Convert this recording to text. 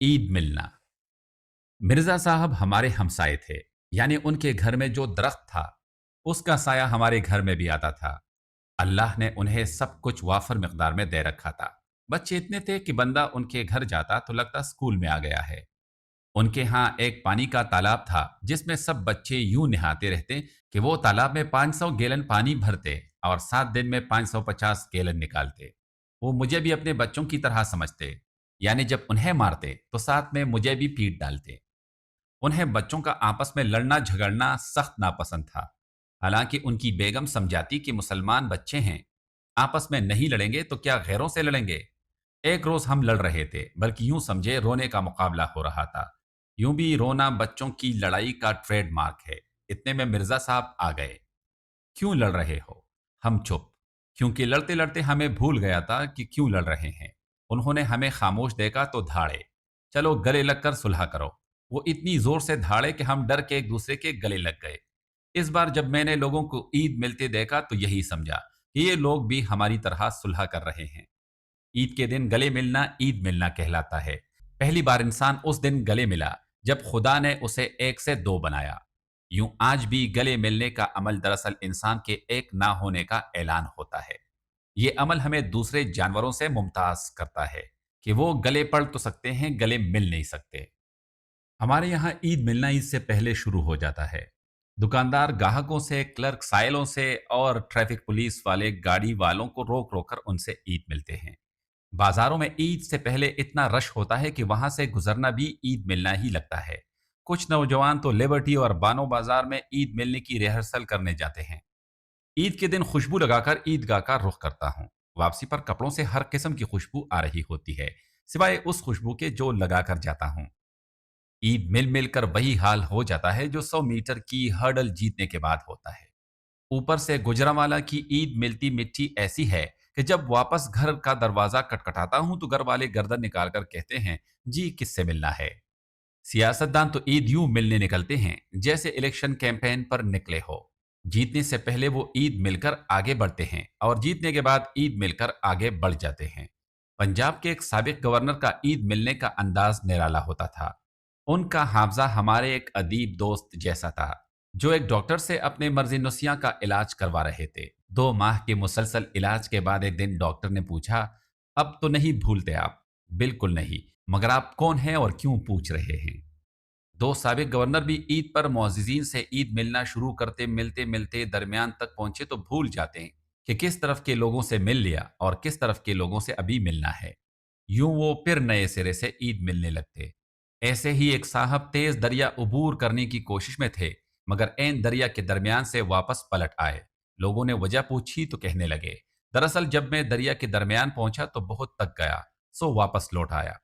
ईद मिलना। मिर्जा साहब हमारे हमसाए थे, यानी उनके घर में जो दरख्त था उसका साया हमारे घर में भी आता था। अल्लाह ने उन्हें सब कुछ वाफर मिकदार में दे रखा था। बच्चे इतने थे कि बंदा उनके घर जाता तो लगता स्कूल में आ गया है। उनके यहाँ एक पानी का तालाब था जिसमें सब बच्चे यूं नहाते रहते कि वो तालाब में 500 गैलन पानी भरते और 7 दिन में 550 गैलन निकालते। वो मुझे भी अपने बच्चों की तरह समझते, यानी जब उन्हें मारते तो साथ में मुझे भी पीट डालते। उन्हें बच्चों का आपस में लड़ना झगड़ना सख्त नापसंद था। हालांकि उनकी बेगम समझाती कि मुसलमान बच्चे हैं, आपस में नहीं लड़ेंगे तो क्या गैरों से लड़ेंगे। एक रोज हम लड़ रहे थे, बल्कि यूं समझे रोने का मुकाबला हो रहा था। यूं भी रोना बच्चों की लड़ाई का ट्रेडमार्क है। इतने में मिर्जा साहब आ गए। क्यों लड़ रहे हो? हम चुप, क्योंकि लड़ते लड़ते हमें भूल गया था कि क्यों लड़ रहे हैं। उन्होंने हमें खामोश देखा तो धाड़े, चलो गले लगकर सुलह करो। वो इतनी जोर से धाड़े कि हम डर के एक दूसरे के गले लग गए। इस बार जब मैंने लोगों को ईद मिलते देखा तो यही समझा कि ये लोग भी हमारी तरह सुलह कर रहे हैं। ईद के दिन गले मिलना ईद मिलना कहलाता है। पहली बार इंसान उस दिन गले मिला जब खुदा ने उसे एक से दो बनाया। यूं आज भी गले मिलने का अमल दरअसल इंसान के एक ना होने का ऐलान होता है। ये अमल हमें दूसरे जानवरों से मुमताज करता है कि वो गले पड़ तो सकते हैं, गले मिल नहीं सकते। हमारे यहाँ ईद मिलना ईद से पहले शुरू हो जाता है। दुकानदार ग्राहकों से, क्लर्क साइलों से और ट्रैफिक पुलिस वाले गाड़ी वालों को रोक रोक कर उनसे ईद मिलते हैं। बाजारों में ईद से पहले इतना रश होता है कि वहां से गुजरना भी ईद मिलना ही लगता है। कुछ नौजवान तो लिबर्टी और बानो बाजार में ईद मिलने की रिहर्सल करने जाते हैं। ईद के दिन खुशबू लगाकर ईदगाह का रुख करता हूँ। वापसी पर कपड़ों से हर किस्म की खुशबू आ रही होती है, सिवाय उस खुशबू के जो लगाकर जाता हूँ। ईद मिल मिलकर वही हाल हो जाता है जो 100 मीटर की हर्डल जीतने के बाद होता है। ऊपर से गुजरांवाला की ईद मिलती मिट्टी ऐसी है कि जब वापस घर का दरवाजा खटखटाता हूं तो घर वाले गर्दन निकालकर कहते हैं, जी किससे मिलना है। सियासतदान तो ईद यूं मिलने निकलते हैं जैसे इलेक्शन कैंपेन पर निकले हो। जीतने से पहले वो ईद मिलकर आगे बढ़ते हैं और जीतने के बाद ईद मिलकर आगे बढ़ जाते हैं। पंजाब के एक साबिक गवर्नर का ईद मिलने का अंदाज निराला होता था। उनका हावजा हमारे एक अदीब दोस्त जैसा था, जो एक डॉक्टर से अपने मर्जी नुस्खा का इलाज करवा रहे थे। 2 माह के मुसलसल इलाज के बाद एक दिन डॉक्टर ने पूछा, अब तो नहीं भूलते आप? बिल्कुल नहीं, मगर आप कौन हैं और क्यों पूछ रहे हैं? 2 साबिक गवर्नर भी ईद पर मोअज़्ज़िज़ीन से ईद मिलना शुरू करते, मिलते मिलते दरमियान तक पहुंचे तो भूल जाते हैं कि किस तरफ के लोगों से मिल लिया और किस तरफ के लोगों से अभी मिलना है। यूं वो फिर नए सिरे से ईद मिलने लगते। ऐसे ही एक साहब तेज दरिया अबूर करने की कोशिश में थे, मगर ऐन दरिया के दरमियान से वापस पलट आए। लोगों ने वजह पूछी तो कहने लगे, दरअसल जब मैं दरिया के दरमियान पहुंचा तो बहुत तक गया, सो वापस लौट आया।